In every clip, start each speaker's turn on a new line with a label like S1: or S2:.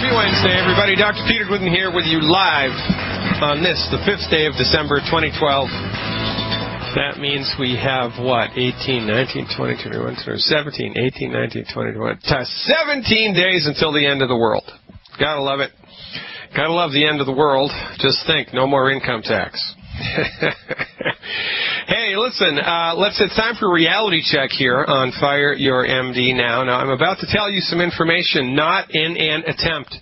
S1: Happy Wednesday, everybody. Dr. Peter Glidden here with you live on this, the 5th day of December 2012. That means we have, what, 18, 19, 20, 21, 17, 18, 19, 20, 21, 17 days until the end of the world. Gotta love it. Gotta love the end of the world. Just think, no more income tax. Hey, listen, it's time for a reality check here on Fire Your MD Now. Now, I'm about to tell you some information, not in an attempt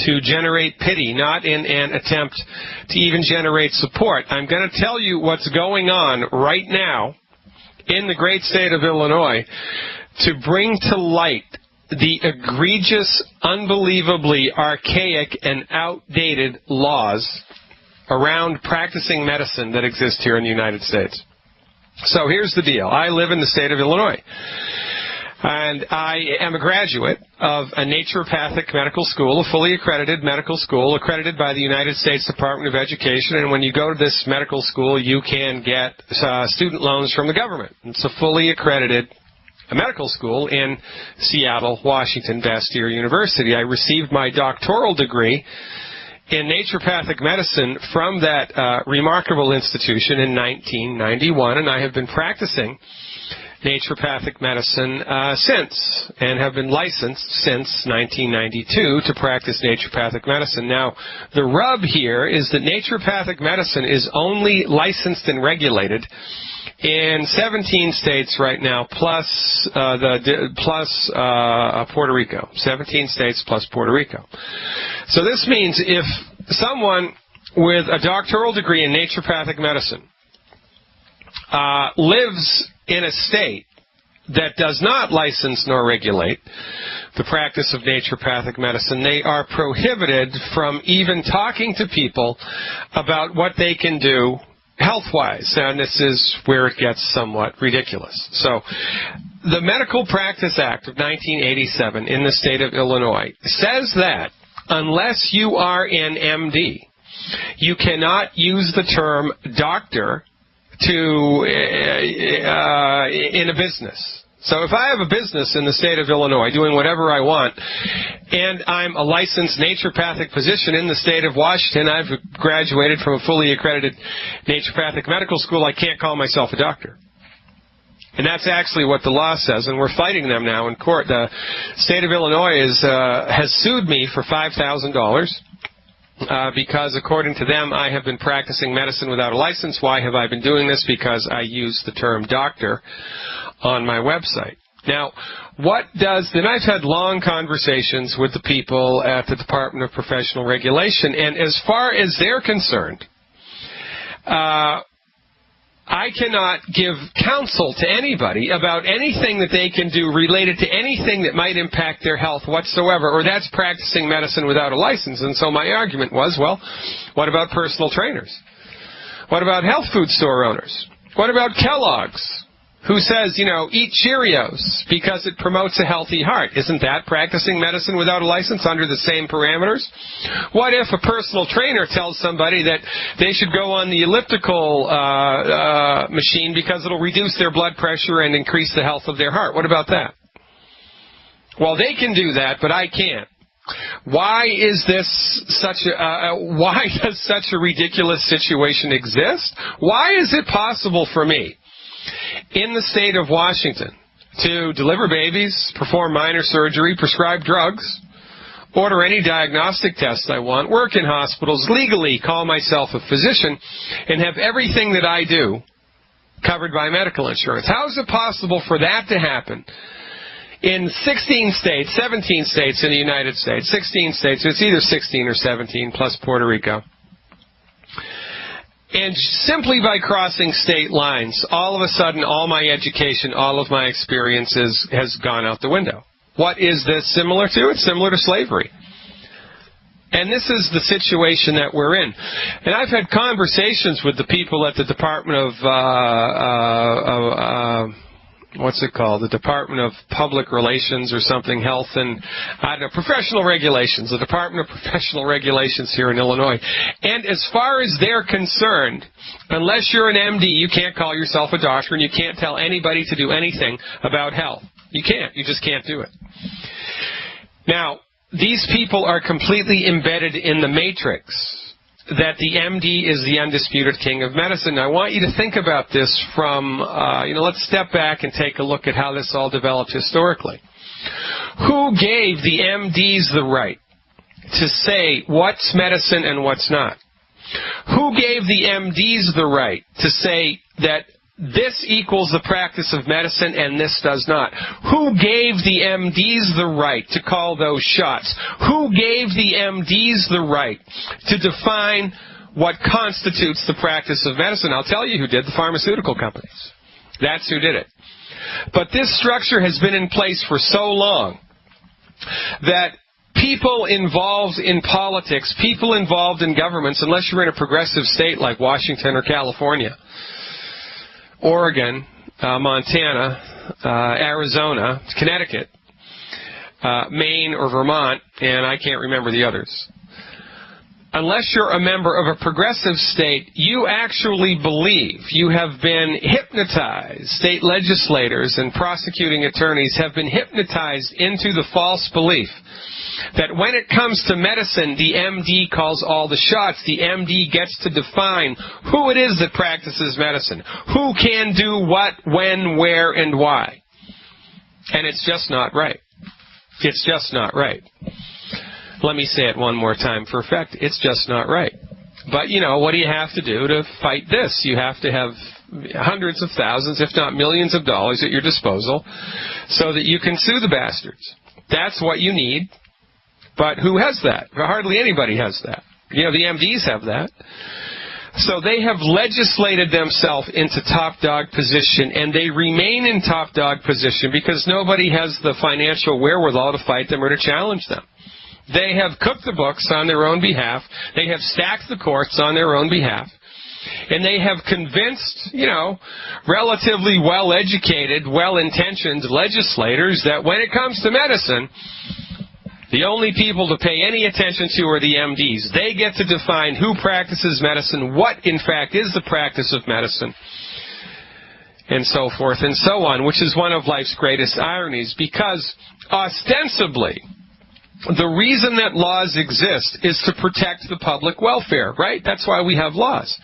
S1: to generate pity, not in an attempt to even generate support. I'm going to tell you what's going on right now in the great state of Illinois to bring to light the egregious, unbelievably archaic, and outdated laws around practicing medicine that exist here in the United States. So here's the deal. I live in the state of Illinois, and I am a graduate of a naturopathic medical school, a fully accredited medical school, accredited by the United States Department of Education, and when you go to this medical school, you can get student loans from the government. It's a fully accredited medical school in Seattle, Washington, Bastyr University. I received my doctoral degree in naturopathic medicine from that remarkable institution in 1991, and I have been practicing naturopathic medicine since, and have been licensed since 1992 to practice naturopathic medicine. Now, the rub here is that naturopathic medicine is only licensed and regulated in 17 states right now, plus Puerto Rico. 17 states plus Puerto Rico. So this means if someone with a doctoral degree in naturopathic medicine lives in a state that does not license nor regulate the practice of naturopathic medicine, they are prohibited from even talking to people about what they can do health-wise, and this is where it gets somewhat ridiculous. So, the Medical Practice Act of 1987 in the state of Illinois says that unless you are an MD, you cannot use the term doctor in a business. So if I have a business in the state of Illinois doing whatever I want, and I'm a licensed naturopathic physician in the state of Washington, I've graduated from a fully accredited naturopathic medical school, I can't call myself a doctor. And that's actually what the law says, and we're fighting them now in court. The state of Illinois has sued me for $5,000. Because according to them, I have been practicing medicine without a license. Why have I been doing this? Because I use the term doctor on my website. Now, then I've had long conversations with the people at the Department of Professional Regulation, and as far as they're concerned, I cannot give counsel to anybody about anything that they can do related to anything that might impact their health whatsoever, or that's practicing medicine without a license. And so my argument was, well, what about personal trainers? What about health food store owners? What about Kellogg's, who says, eat Cheerios because it promotes a healthy heart? Isn't that practicing medicine without a license under the same parameters? What if a personal trainer tells somebody that they should go on the elliptical machine because it'll reduce their blood pressure and increase the health of their heart? What about that? Well, they can do that, but I can't. Why is this why does such a ridiculous situation exist? Why is it possible for me in the state of Washington to deliver babies, perform minor surgery, prescribe drugs, order any diagnostic tests I want, work in hospitals, legally call myself a physician, and have everything that I do covered by medical insurance? How is it possible for that to happen in 16 states, 17 states in the United States, 16 states, it's either 16 or 17 plus Puerto Rico? And simply by crossing state lines, all of a sudden, all my education, all of my experiences has gone out the window. What is this similar to? It's similar to slavery. And this is the situation that we're in. And I've had conversations with the people at the Department of the Department of Public Relations or something, Health and, Professional Regulations, the Department of Professional Regulations here in Illinois. And as far as they're concerned, unless you're an MD, you can't call yourself a doctor, and you can't tell anybody to do anything about health. You can't. You just can't do it. Now, these people are completely embedded in the matrix that the MD is the undisputed king of medicine. I want you to think about this from, let's step back and take a look at how this all developed historically. Who gave the MDs the right to say what's medicine and what's not? Who gave the MDs the right to say that this equals the practice of medicine and this does not? Who gave the MDs the right to call those shots? Who gave the MDs the right to define what constitutes the practice of medicine? I'll tell you who did: the pharmaceutical companies. That's who did it. But this structure has been in place for so long that people involved in politics, people involved in governments, unless you're in a progressive state like Washington or California, Oregon, Montana, Arizona, Connecticut, Maine or Vermont, and I can't remember the others. Unless you're a member of a progressive state, you actually believe, you have been hypnotized. State legislators and prosecuting attorneys have been hypnotized into the false belief that when it comes to medicine, the MD calls all the shots. The MD gets to define who it is that practices medicine, who can do what, when, where, and why. And it's just not right. It's just not right. Let me say it one more time for effect. It's just not right. But, what do you have to do to fight this? You have to have hundreds of thousands, if not millions of dollars at your disposal so that you can sue the bastards. That's what you need. But who has that? Hardly anybody has that. The MDs have that. So they have legislated themselves into top dog position, and they remain in top dog position because nobody has the financial wherewithal to fight them or to challenge them. They have cooked the books on their own behalf. They have stacked the courts on their own behalf. And they have convinced, relatively well-educated, well-intentioned legislators that when it comes to medicine, the only people to pay any attention to are the MDs. They get to define who practices medicine, what, in fact, is the practice of medicine, and so forth and so on, which is one of life's greatest ironies, because ostensibly, the reason that laws exist is to protect the public welfare, right? That's why we have laws.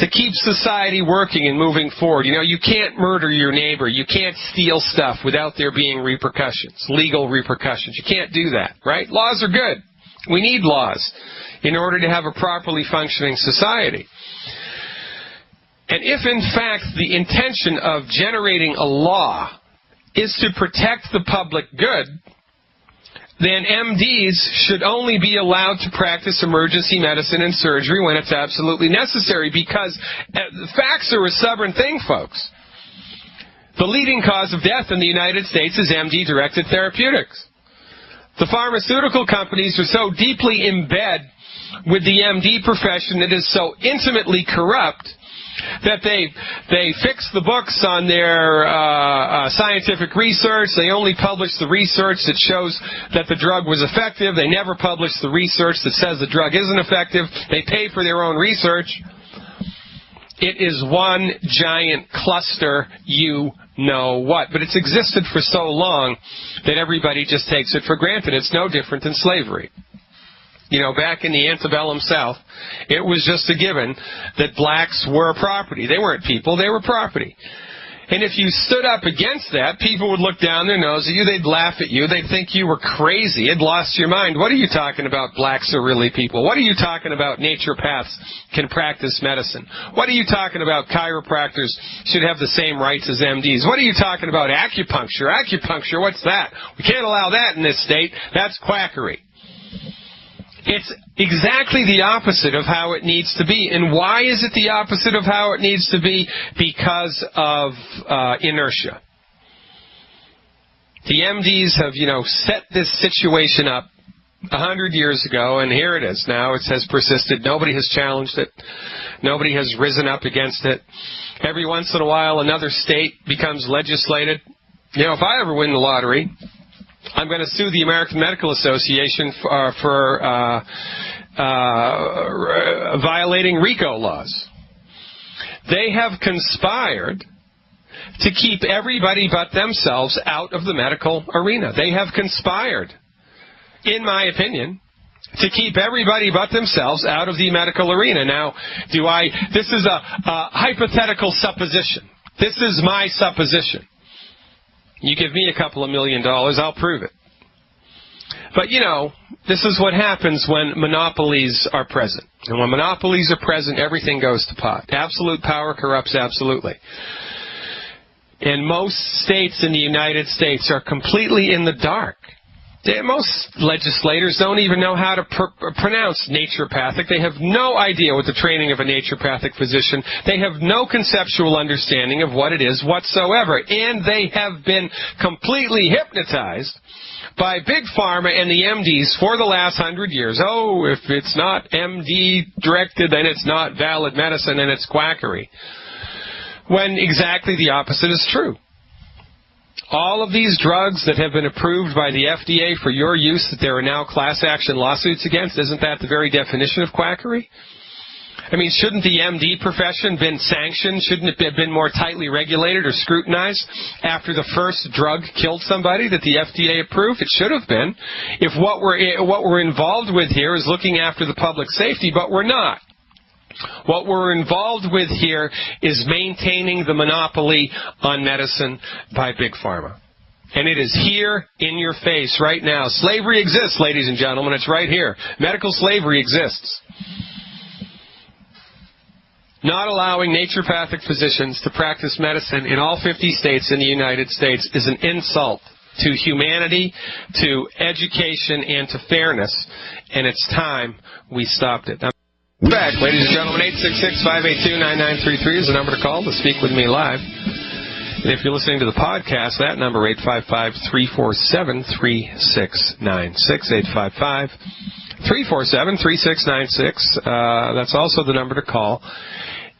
S1: To keep society working and moving forward. You can't murder your neighbor. You can't steal stuff without there being repercussions, legal repercussions. You can't do that, right? Laws are good. We need laws in order to have a properly functioning society. And if, in fact, the intention of generating a law is to protect the public good, then MDs should only be allowed to practice emergency medicine and surgery when it's absolutely necessary, because facts are a stubborn thing, folks. The leading cause of death in the United States is MD-directed therapeutics. The pharmaceutical companies are so deeply embedded with the MD profession, it is so intimately corrupt, that they fix the books on their scientific research. They only publish the research that shows that the drug was effective. They never publish the research that says the drug isn't effective. They pay for their own research. It is one giant cluster, what. But it's existed for so long that everybody just takes it for granted. It's no different than slavery. Back in the antebellum South, it was just a given that blacks were property. They weren't people, they were property. And if you stood up against that, people would look down their nose at you, they'd laugh at you, they'd think you were crazy, you'd lost your mind. What are you talking about, blacks are really people? What are you talking about, naturopaths can practice medicine? What are you talking about, chiropractors should have the same rights as MDs? What are you talking about, acupuncture? Acupuncture, what's that? We can't allow that in this state, that's quackery. It's exactly the opposite of how it needs to be. And why is it the opposite of how it needs to be? Because of inertia. The MDs have, set this situation up 100 years ago, and here it is now. It has persisted. Nobody has challenged it. Nobody has risen up against it. Every once in a while, another state becomes legislated. If I ever win the lottery, I'm going to sue the American Medical Association for violating RICO laws. They have conspired to keep everybody but themselves out of the medical arena. They have conspired in my opinion, to keep everybody but themselves out of the medical arena. Now, this is a hypothetical supposition. This is my supposition. You give me a couple of $1 million, I'll prove it. But, this is what happens when monopolies are present. And when monopolies are present, everything goes to pot. Absolute power corrupts absolutely. And most states in the United States are completely in the dark. Most legislators don't even know how to pronounce naturopathic. They have no idea what the training of a naturopathic physician. They have no conceptual understanding of what it is whatsoever. And they have been completely hypnotized by Big Pharma and the MDs for the last 100 years. Oh, if it's not MD directed, then it's not valid medicine and it's quackery. When exactly the opposite is true. All of these drugs that have been approved by the FDA for your use that there are now class action lawsuits against, isn't that the very definition of quackery? I mean, shouldn't the MD profession been sanctioned? Shouldn't it have been more tightly regulated or scrutinized after the first drug killed somebody that the FDA approved? It should have been. If what we're involved with here is looking after the public safety, but we're not. What we're involved with here is maintaining the monopoly on medicine by Big Pharma. And it is here in your face right now. Slavery exists, ladies and gentlemen. It's right here. Medical slavery exists. Not allowing naturopathic physicians to practice medicine in all 50 states in the United States is an insult to humanity, to education, and to fairness. And it's time we stopped it. Back, ladies and gentlemen, 866-582-9933 is the number to call to speak with me live. And if you're listening to the podcast, that number, 855-347-3696, 855-347-3696. That's also the number to call.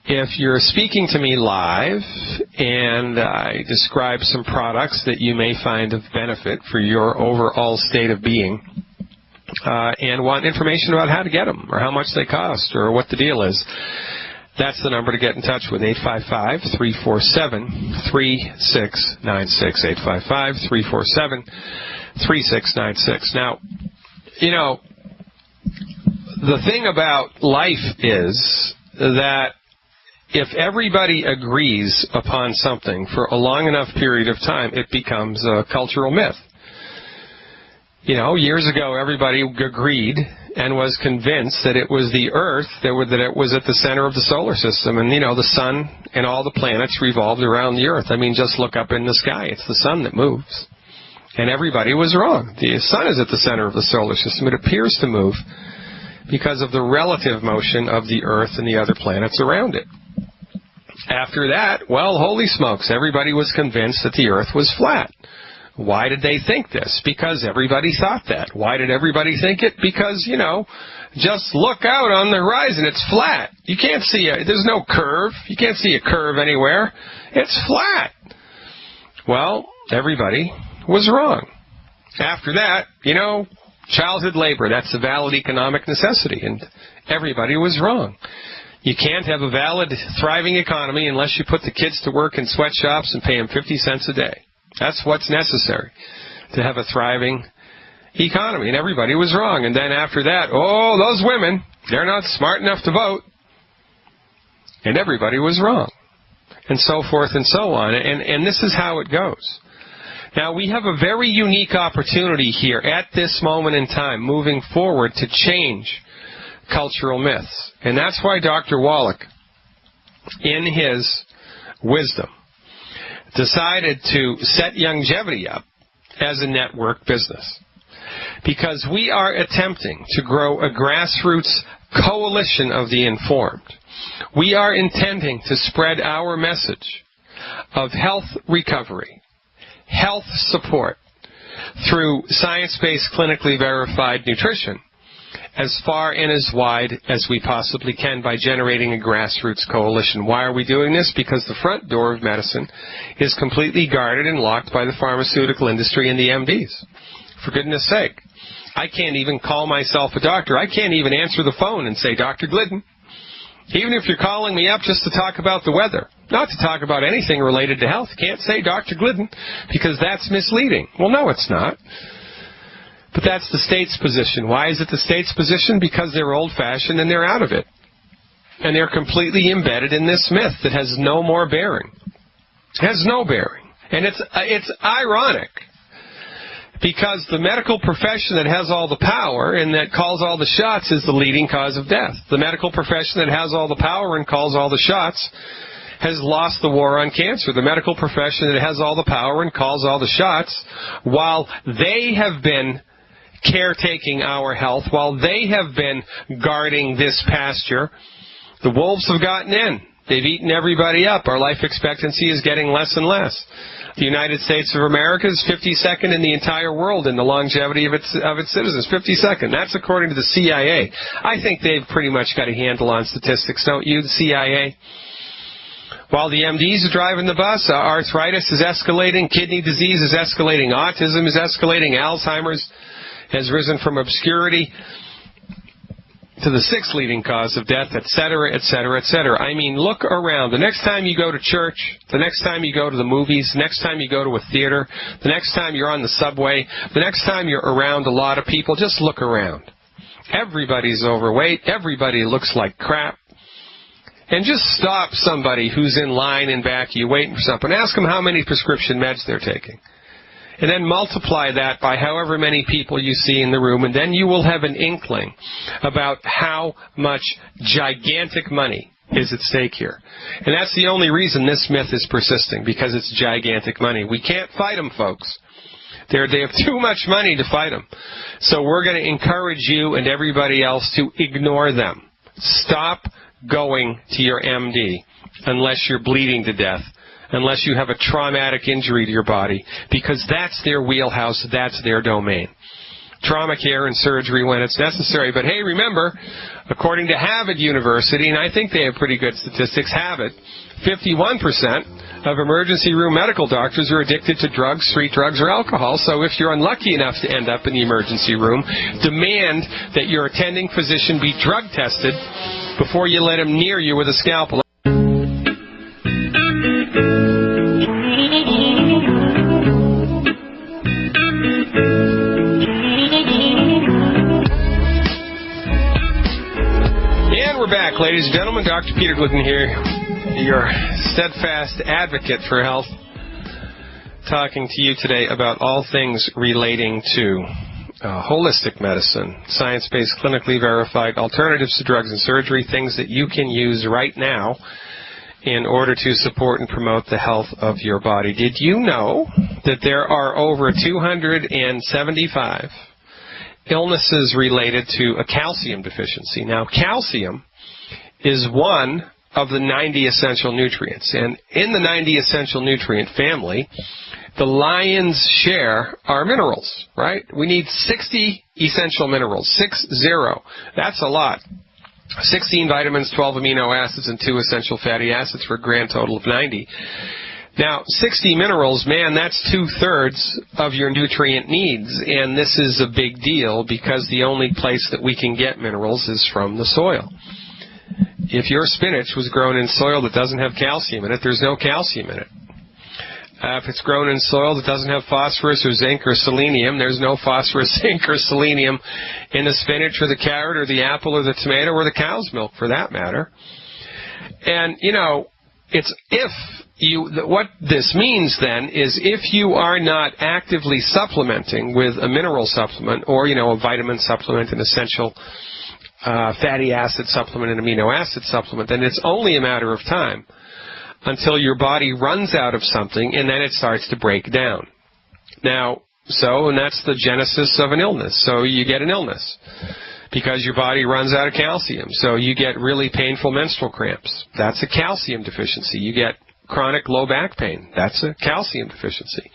S1: If you're speaking to me live and I describe some products that you may find of benefit for your overall state of being, and want information about how to get them or how much they cost or what the deal is, that's the number to get in touch with, 855-347-3696, 855-347-3696. Now, the thing about life is that if everybody agrees upon something for a long enough period of time, it becomes a cultural myth. Years ago, everybody agreed and was convinced that it was the Earth, that it was at the center of the solar system. And, the sun and all the planets revolved around the Earth. I mean, just look up in the sky. It's the sun that moves. And everybody was wrong. The sun is at the center of the solar system. It appears to move because of the relative motion of the Earth and the other planets around it. After that, well, holy smokes, everybody was convinced that the Earth was flat. Why did they think this? Because everybody thought that. Why did everybody think it? Because, just look out on the horizon. It's flat. You can't see there's no curve. You can't see a curve anywhere. It's flat. Well, everybody was wrong. After that, childhood labor, that's a valid economic necessity, and everybody was wrong. You can't have a valid, thriving economy unless you put the kids to work in sweatshops and pay them 50 cents a day. That's what's necessary to have a thriving economy, and everybody was wrong. And then after that, those women, they're not smart enough to vote, and everybody was wrong, and so forth and so on. And this is how it goes. Now, we have a very unique opportunity here at this moment in time, moving forward, to change cultural myths. And that's why Dr. Wallach, in his wisdom, decided to set Youngevity up as a network business. Because we are attempting to grow a grassroots coalition of the informed. We are intending to spread our message of health recovery, health support, through science-based, clinically verified nutrition, as far and as wide as we possibly can by generating a grassroots coalition. Why are we doing this? Because the front door of medicine is completely guarded and locked by the pharmaceutical industry and the MDs. For goodness sake. I can't even call myself a doctor. I can't even answer the phone and say, Dr. Glidden. Even if you're calling me up just to talk about the weather, not to talk about anything related to health, can't say Dr. Glidden because that's misleading. Well, no, it's not. But that's the state's position. Why is it the state's position? Because they're old-fashioned and they're out of it. And they're completely embedded in this myth that has no more bearing. It has no bearing. And it's ironic, because the medical profession that has all the power and that calls all the shots is the leading cause of death. The medical profession that has all the power and calls all the shots has lost the war on cancer. The medical profession that has all the power and calls all the shots, while they have been caretaking our health, while they have been guarding this pasture, the wolves have gotten in. They've eaten everybody up. Our life expectancy is getting less and less. The United States of America is 52nd in the entire world in the longevity of its citizens. 52nd. That's according to the CIA. I think they've pretty much got a handle on statistics, don't you, the CIA? While the MDs are driving the bus, arthritis is escalating, kidney disease is escalating, autism is escalating, Alzheimer's has risen from obscurity to the sixth leading cause of death, etc., etc., etc. I mean, look around. The next time you go to church, the next time you go to the movies, the next time you go to a theater, the next time you're on the subway, the next time you're around a lot of people, just look around. Everybody's overweight. Everybody looks like crap. And just stop somebody who's in line in back of you waiting for something. Ask them how many prescription meds they're taking. And then multiply that by however many people you see in the room, and then you will have an inkling about how much gigantic money is at stake here. And that's the only reason this myth is persisting, because it's gigantic money. We can't fight them, folks. They have too much money to fight them. So we're going to encourage you and everybody else to ignore them. Stop going to your MD unless you're bleeding to death, unless you have a traumatic injury to your body, because that's their wheelhouse, that's their domain. Trauma care and surgery when it's necessary. But hey, remember, according to Harvard University, and I think they have pretty good statistics, Harvard, 51% of emergency room medical doctors are addicted to drugs, street drugs, or alcohol. So if you're unlucky enough to end up in the emergency room, demand that your attending physician be drug tested before you let him near you with a scalpel. Back, ladies and gentlemen, Dr. Peter Glidden here, your steadfast advocate for health, talking to you today about all things relating to holistic medicine, science-based, clinically verified alternatives to drugs and surgery, things that you can use right now in order to support and promote the health of your body. Did you know that there are over 275 illnesses related to a calcium deficiency? Now, calcium is one of the 90 essential nutrients. And in the 90 essential nutrient family, the lion's share are minerals, right? We need 60 essential minerals, 60. That's a lot. 16 vitamins, 12 amino acids, and 2 essential fatty acids for a grand total of 90. Now, 60 minerals, man, that's 2/3 of your nutrient needs. And this is a big deal because the only place that we can get minerals is from the soil. If your spinach was grown in soil that doesn't have calcium in it, there's no calcium in it. If it's grown in soil that doesn't have phosphorus or zinc or selenium, there's no phosphorus, zinc, or selenium in the spinach or the carrot or the apple or the tomato or the cow's milk, for that matter. And, you know, what this means then is if you are not actively supplementing with a mineral supplement or, you know, a vitamin supplement, an essential fatty acid supplement, an amino acid supplement, then it's only a matter of time until your body runs out of something and then it starts to break down. Now, and that's the genesis of an illness. So you get an illness because your body runs out of calcium. So you get really painful menstrual cramps. That's a calcium deficiency. You get chronic low back pain. That's a calcium deficiency.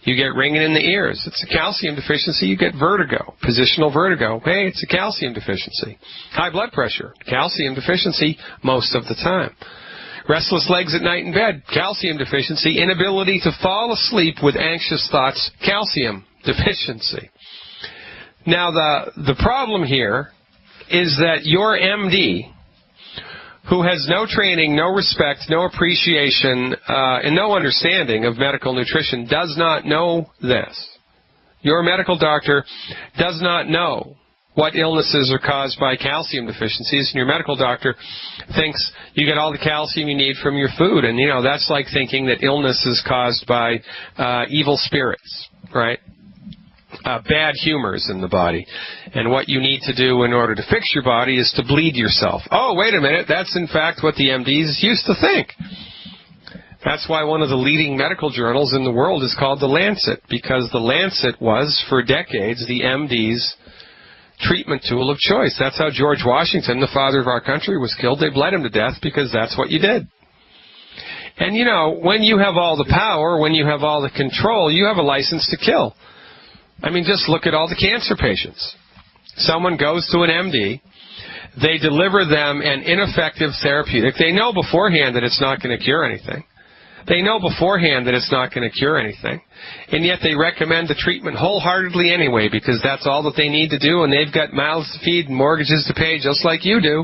S1: You get ringing in the ears. It's a calcium deficiency. You get vertigo, positional vertigo. Hey, it's a calcium deficiency. High blood pressure, calcium deficiency most of the time. Restless legs at night in bed, calcium deficiency. Inability to fall asleep with anxious thoughts, calcium deficiency. Now, the problem here is that your MD, who has no training, no respect, no appreciation, and no understanding of medical nutrition, does not know this. Your medical doctor does not know what illnesses are caused by calcium deficiencies, and your medical doctor thinks you get all the calcium you need from your food. And, that's like thinking that illness is caused by evil spirits, right? Bad humors in the body. And what you need to do in order to fix your body is to bleed yourself. Oh, wait a minute. That's, in fact, what the MDs used to think. That's why one of the leading medical journals in the world is called The Lancet, because The Lancet was, for decades, the MD's treatment tool of choice. That's how George Washington, the father of our country, was killed. They bled him to death because that's what you did. And, when you have all the power, when you have all the control, you have a license to kill. I mean, just look at all the cancer patients. Someone goes to an MD. They deliver them an ineffective therapeutic. They know beforehand that it's not going to cure anything. They know beforehand that it's not going to cure anything. And yet they recommend the treatment wholeheartedly anyway, because that's all that they need to do, and they've got mouths to feed and mortgages to pay just like you do.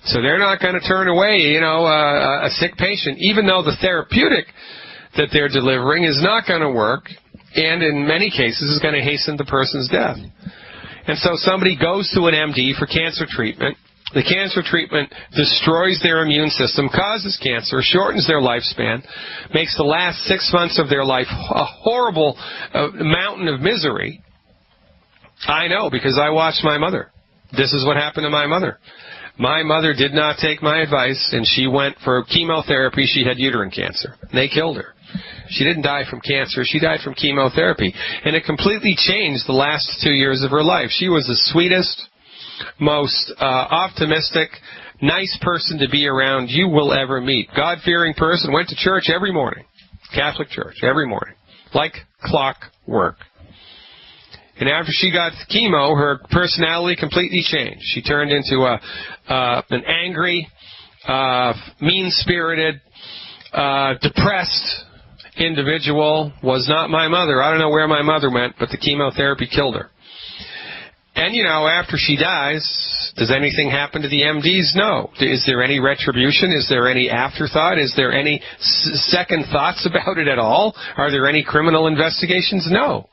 S1: So they're not going to turn away, a sick patient, even though the therapeutic that they're delivering is not going to work, and in many cases is going to hasten the person's death. And so somebody goes to an MD for cancer treatment. The cancer treatment destroys their immune system, causes cancer, shortens their lifespan, makes the last 6 months of their life a horrible mountain of misery. I know, because I watched my mother. This is what happened to my mother. My mother did not take my advice, and she went for chemotherapy. She had uterine cancer. They killed her. She didn't die from cancer. She died from chemotherapy. And it completely changed the last 2 years of her life. She was the sweetest, most optimistic, nice person to be around you will ever meet. God-fearing person, went to church every morning. Catholic church, every morning. Like clockwork. And after she got chemo, her personality completely changed. She turned into an angry, mean-spirited, depressed individual. Was not my mother. I don't know where my mother went, but the chemotherapy killed her. And, after she dies, does anything happen to the MDs? No. Is there any retribution? Is there any afterthought? Is there any second thoughts about it at all? Are there any criminal investigations? No.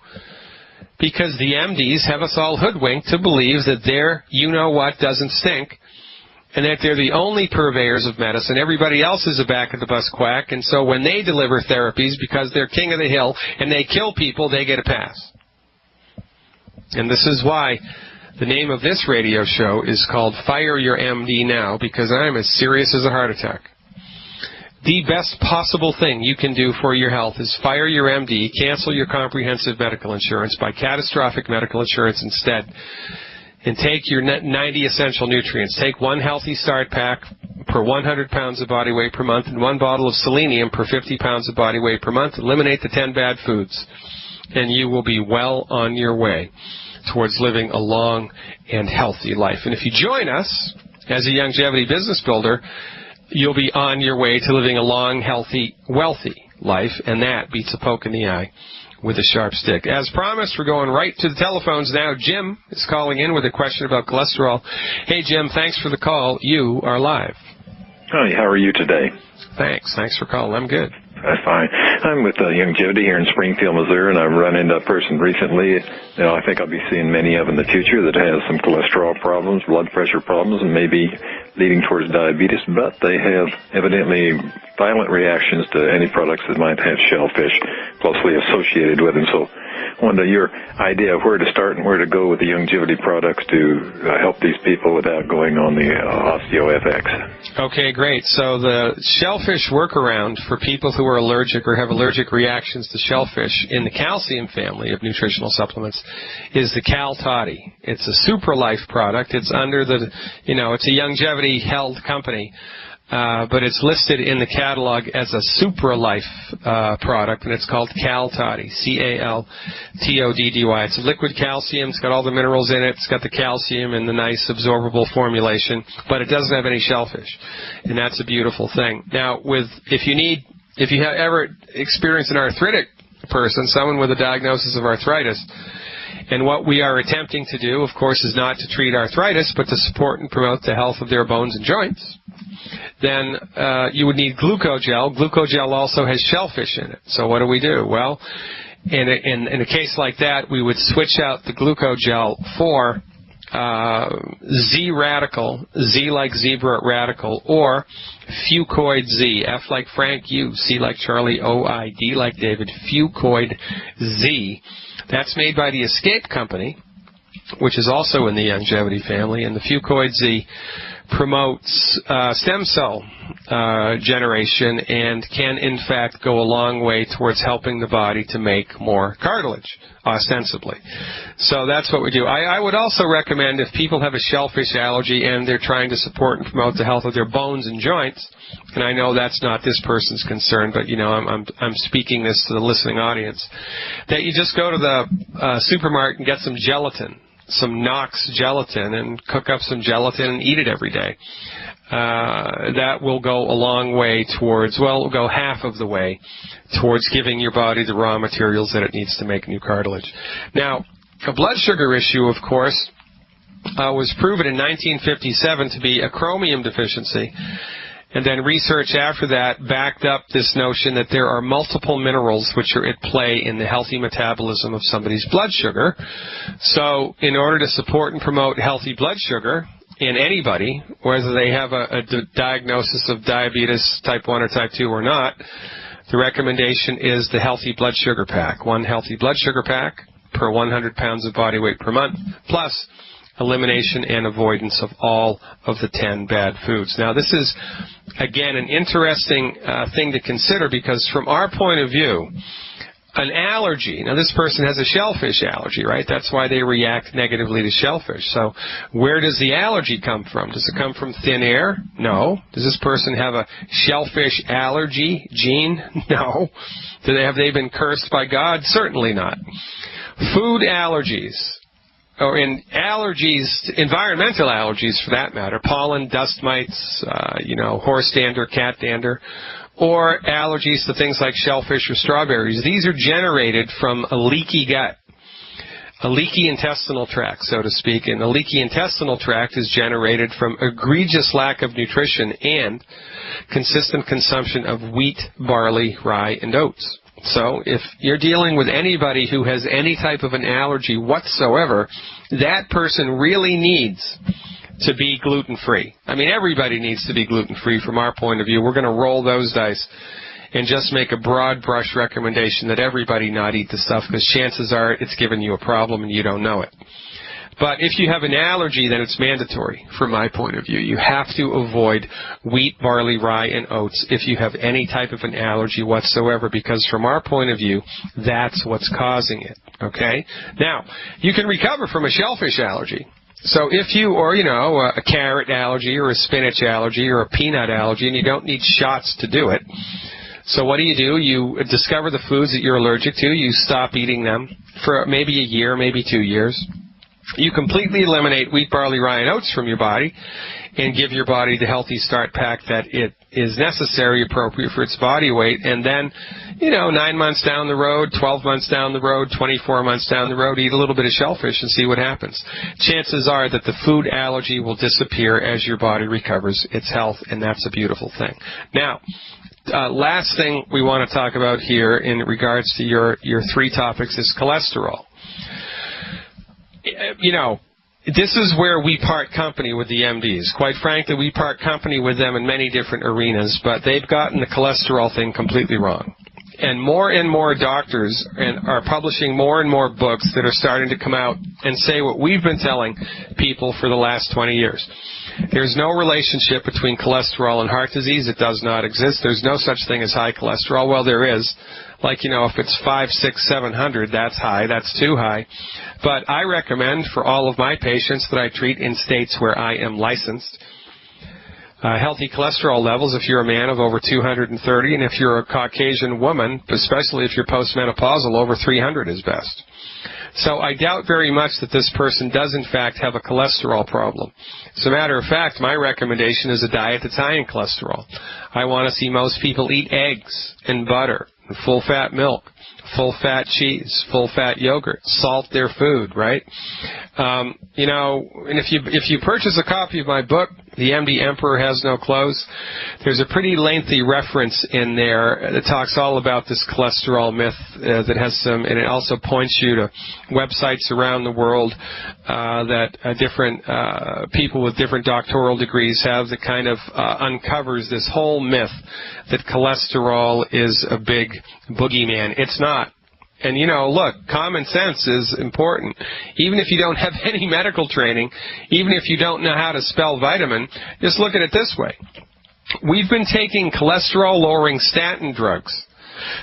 S1: Because the MDs have us all hoodwinked to believe that their you-know-what doesn't stink, and that they're the only purveyors of medicine. Everybody else is a back-of-the-bus quack, and so when they deliver therapies, because they're king of the hill, and they kill people, they get a pass. And this is why the name of this radio show is called Fire Your MD Now, because I'm as serious as a heart attack. The best possible thing you can do for your health is fire your MD, cancel your comprehensive medical insurance, buy catastrophic medical insurance instead, and take your 90 essential nutrients. Take one Healthy Start pack per 100 pounds of body weight per month, and one bottle of selenium per 50 pounds of body weight per month. Eliminate the 10 bad foods, and you will be well on your way towards living a long and healthy life. And if you join us as a longevity business builder, you'll be on your way to living a long, healthy, wealthy life, and that beats a poke in the eye with a sharp stick. As promised, we're going right to the telephones now. Jim is calling in with a question about cholesterol. Hey, Jim, thanks for the call. You are live.
S2: Hi, how are you today?
S1: Thanks for calling. I'm good.
S2: That's fine. I'm with Longevity here in Springfield, Missouri, and I've run into a person recently. I think I'll be seeing many of in the future that has some cholesterol problems, blood pressure problems, and maybe leading towards diabetes, but they have evidently violent reactions to any products that might have shellfish closely associated with them. So I wanted your idea of where to start and where to go with the longevity products to help these people without going on the OsteoFX.
S1: Okay, great. So the shellfish workaround for people who are allergic or have allergic reactions to shellfish in the calcium family of nutritional supplements is the Cal Toddy. It's a SupraLife product. It's under the, it's a longevity held company. But it's listed in the catalog as a SupraLife product, and it's called Cal Toddy, CalToddy. It's a liquid calcium. It's got all the minerals in it. It's got the calcium and the nice absorbable formulation, but it doesn't have any shellfish, and that's a beautiful thing. Now, if you have ever experienced an arthritic person, someone with a diagnosis of arthritis, and what we are attempting to do, of course, is not to treat arthritis, but to support and promote the health of their bones and joints, then you would need glucogel. Glucogel also has shellfish in it. So what do? Well, In a case like that, we would switch out the glucogel for Z radical, Z like zebra radical, or fucoid Z, F like Frank, U, C like Charlie, O, I, D like David, fucoid Z. That's made by the Escape Company, which is also in the longevity family, and the fucoid Z promotes stem cell generation and can in fact go a long way towards helping the body to make more cartilage, ostensibly. So that's what we do. I would also recommend, if people have a shellfish allergy and they're trying to support and promote the health of their bones and joints, and I know that's not this person's concern, but I'm speaking this to the listening audience, that you just go to the supermarket and get some gelatin, some Knox gelatin, and cook up some gelatin and eat it every day. That will go a long way towards, well, it will go half of the way towards giving your body the raw materials that it needs to make new cartilage. Now, a blood sugar issue, of course, was proven in 1957 to be a chromium deficiency. And then research after that backed up this notion that there are multiple minerals which are at play in the healthy metabolism of somebody's blood sugar. So in order to support and promote healthy blood sugar in anybody, whether they have a diagnosis of diabetes type 1 or type 2 or not, the recommendation is the healthy blood sugar pack. One healthy blood sugar pack per 100 pounds of body weight per month, plus elimination and avoidance of all of the 10 bad foods. Now, this is, again, an interesting thing to consider, because from our point of view, an allergy, now this person has a shellfish allergy, right? That's why they react negatively to shellfish. So where does the allergy come from? Does it come from thin air? No. Does this person have a shellfish allergy gene? No. Have they been cursed by God? Certainly not. Food allergies, or in allergies, environmental allergies for that matter, pollen, dust mites, horse dander, cat dander, or allergies to things like shellfish or strawberries. These are generated from a leaky gut, a leaky intestinal tract, so to speak. And the leaky intestinal tract is generated from egregious lack of nutrition and consistent consumption of wheat, barley, rye, and oats. So if you're dealing with anybody who has any type of an allergy whatsoever, that person really needs to be gluten-free. I mean, everybody needs to be gluten-free from our point of view. We're going to roll those dice and just make a broad brush recommendation that everybody not eat the stuff, because chances are it's giving you a problem and you don't know it. But if you have an allergy, then it's mandatory from my point of view. You have to avoid wheat, barley, rye, and oats if you have any type of an allergy whatsoever, because from our point of view, that's what's causing it, okay? Now, you can recover from a shellfish allergy. So if you, or a carrot allergy or a spinach allergy or a peanut allergy, and you don't need shots to do it. So what do? You discover the foods that you're allergic to. You stop eating them for maybe a year, maybe 2 years. You completely eliminate wheat, barley, rye, and oats from your body and give your body the healthy start pack that it is necessary, appropriate for its body weight. And then, 9 months down the road, 12 months down the road, 24 months down the road, eat a little bit of shellfish and see what happens. Chances are that the food allergy will disappear as your body recovers its health, and that's a beautiful thing. Now, last thing we want to talk about here in regards to your 3 topics is cholesterol. This is where we part company with the MDs. Quite frankly, we part company with them in many different arenas, but they've gotten the cholesterol thing completely wrong. And more doctors are publishing more and more books that are starting to come out and say what we've been telling people for the last 20 years. There's no relationship between cholesterol and heart disease. It does not exist. There's no such thing as high cholesterol. Well, there is. Like, if it's 500, 600, 700, that's high. That's too high. But I recommend for all of my patients that I treat in states where I am licensed, healthy cholesterol levels if you're a man of over 230, and if you're a Caucasian woman, especially if you're postmenopausal, over 300 is best. So I doubt very much that this person does in fact have a cholesterol problem. As a matter of fact, my recommendation is a diet that's high in cholesterol. I want to see most people eat eggs and butter and full-fat milk, full-fat cheese, full-fat yogurt, salt their food, right? And if you purchase a copy of my book, The MD Emperor Has No Clothes. There's a pretty lengthy reference in there that talks all about this cholesterol myth that has some, and it also points you to websites around the world that different people with different doctoral degrees have, that kind of uncovers this whole myth that cholesterol is a big boogeyman. It's not. And, you know, look, common sense is important. Even if you don't have any medical training, even if you don't know how to spell vitamin, just look at it this way. We've been taking cholesterol-lowering statin drugs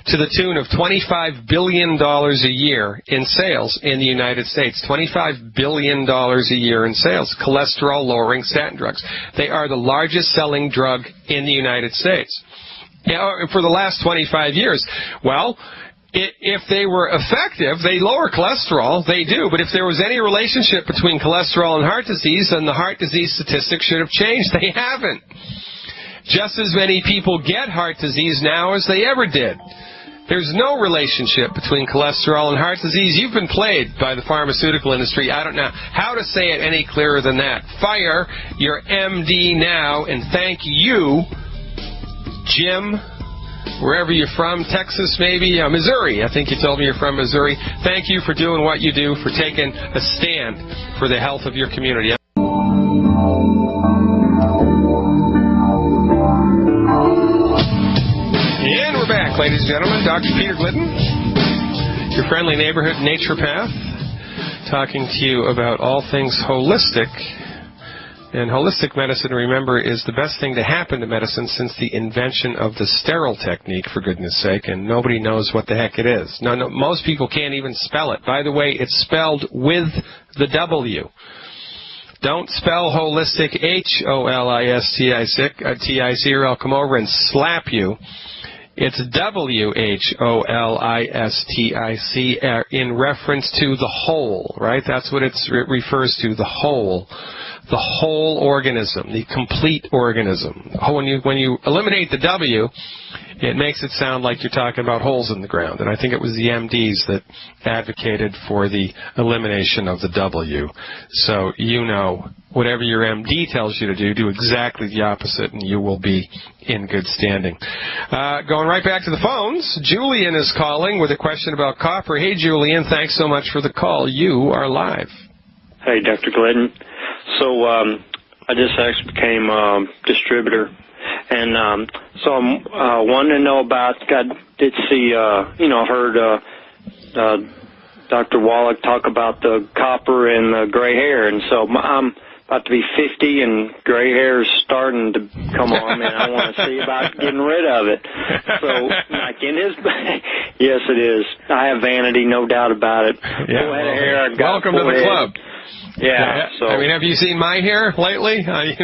S1: to the tune of $25 billion a year in sales in the United States. $25 billion a year in sales, cholesterol-lowering statin drugs. They are the largest selling drug in the United States. For the last 25 years. Well, if they were effective, they lower cholesterol. They do. But if there was any relationship between cholesterol and heart disease, then the heart disease statistics should have changed. They haven't. Just as many people get heart disease now as they ever did. There's no relationship between cholesterol and heart disease. You've been played by the pharmaceutical industry. I don't know how to say it any clearer than that. Fire your MD now, and thank you, Jim, wherever you're from, Texas maybe, Missouri. I think you told me you're from Missouri. Thank you for doing what you do, for taking a stand for the health of your community. And we're back, ladies and gentlemen. Dr. Peter Glidden, your friendly neighborhood naturopath, talking to you about all things holistic. And holistic medicine, remember, is the best thing to happen to medicine since the invention of the sterile technique, for goodness sake, and nobody knows what the heck it is. No, most people can't even spell it. By the way, it's spelled with the W. Don't spell holistic Holistic, or I'll come over and slap you. It's Holistic in reference to the whole, right? That's what it refers to, the whole. The whole organism, the complete organism. When you eliminate the W, it makes it sound like you're talking about holes in the ground. And I think it was the MDs that advocated for the elimination of the W. So you know, whatever your MD tells you to do, do exactly the opposite, and you will be in good standing. Going right back to the phones, Julian is calling with a question about copper. Hey, Julian, thanks so much for the call. You are live.
S3: Hey, Dr. Glidden. So I just actually became a distributor, and so I'm wanting to know about, I did see, I've heard Dr. Wallach talk about the copper and the gray hair, and so I'm about to be 50, and gray hair is starting to come on, and I want to see about getting rid of it. So, like in his, yes, it is. I have vanity, no doubt about it.
S1: Yeah,
S3: full head of hair. I've got
S1: welcome to the club.
S3: Yeah. So
S1: I mean, have you seen my hair lately? I've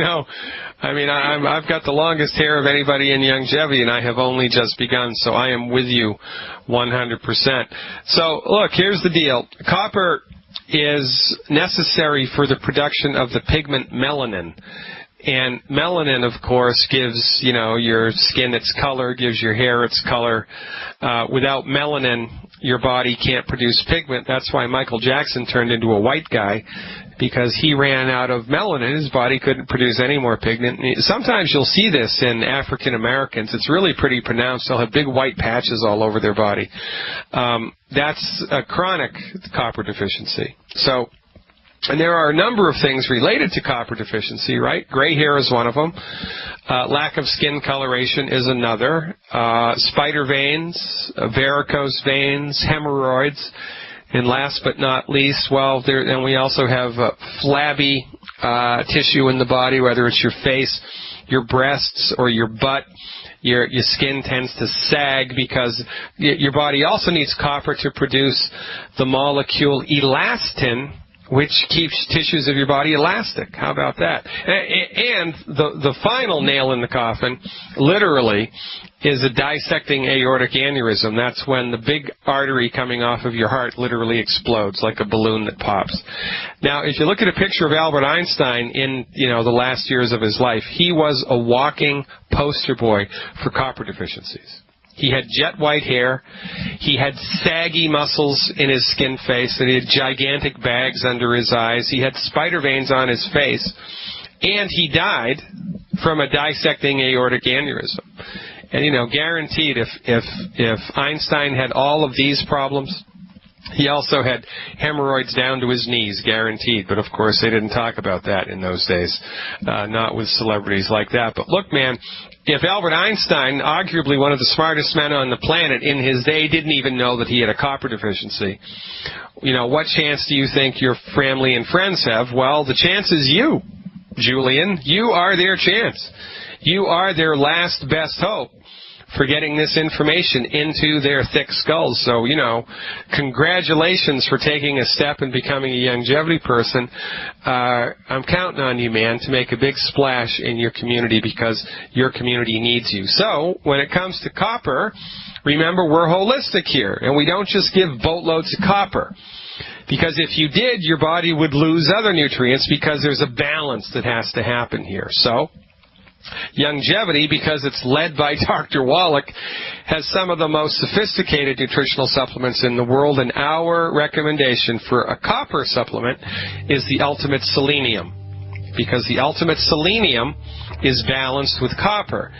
S1: got the longest hair of anybody in longevity, and I have only just begun, so I am with you 100%. So, look, here's the deal. Copper is necessary for the production of the pigment melanin. And melanin, of course, gives, your skin its color, gives your hair its color. Without melanin, your body can't produce pigment. That's why Michael Jackson turned into a white guy, because he ran out of melanin. His body couldn't produce any more pigment. Sometimes you'll see this in African Americans. It's really pretty pronounced. They'll have big white patches all over their body. That's a chronic copper deficiency. So, and there are a number of things related to copper deficiency, right? Gray hair is one of them. Lack of skin coloration is another. Spider veins, varicose veins, hemorrhoids. And last but not least, and we also have flabby tissue in the body, whether it's your face, your breasts, or your butt. Your skin tends to sag because your body also needs copper to produce the molecule elastin, which keeps tissues of your body elastic. How about that? And the final nail in the coffin, literally, is a dissecting aortic aneurysm. That's when the big artery coming off of your heart literally explodes like a balloon that pops. Now, if you look at a picture of Albert Einstein in, the last years of his life, he was a walking poster boy for copper deficiencies. He had jet white hair, he had saggy muscles in his skin face, and he had gigantic bags under his eyes, he had spider veins on his face, And he died from a dissecting aortic aneurysm. And, guaranteed if Einstein had all of these problems, he also had hemorrhoids down to his knees, guaranteed. But, of course, they didn't talk about that in those days, not with celebrities like that. But, look, man, if Albert Einstein, arguably one of the smartest men on the planet in his day, didn't even know that he had a copper deficiency, what chance do you think your family and friends have? Well, the chance is you, Julian. You are their chance. You are their last best hope for getting this information into their thick skulls. So, congratulations for taking a step and becoming a longevity person. I'm counting on you, man, to make a big splash in your community because your community needs you. So, when it comes to copper, remember, we're holistic here, and we don't just give boatloads of copper. Because if you did, your body would lose other nutrients because there's a balance that has to happen here. So, longevity, because it's led by Dr. Wallach, has some of the most sophisticated nutritional supplements in the world, and our recommendation for a copper supplement is the Ultimate Selenium, because the Ultimate Selenium is balanced with copper.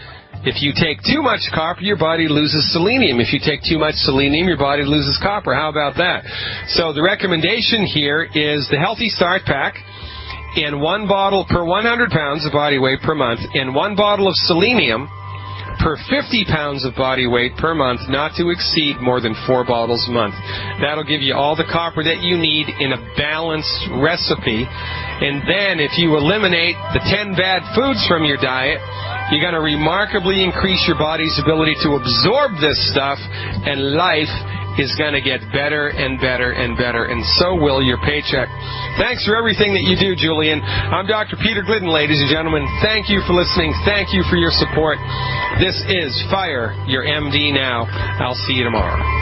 S1: If you take too much copper, your body loses selenium. If you take too much selenium, your body loses copper. How about that? So the recommendation here is the Healthy Start Pack, in 1 bottle per 100 pounds of body weight per month, and 1 bottle of selenium per 50 pounds of body weight per month, not to exceed more than 4 bottles a month. That'll give you all the copper that you need in a balanced recipe. And then if you eliminate the 10 bad foods from your diet, you're going to remarkably increase your body's ability to absorb this stuff, and life is going to get better and better and better, and so will your paycheck. Thanks for everything that you do, Julian. I'm Dr. Peter Glidden, ladies and gentlemen. Thank you for listening. Thank you for your support. This is Fire Your MD Now. I'll see you tomorrow.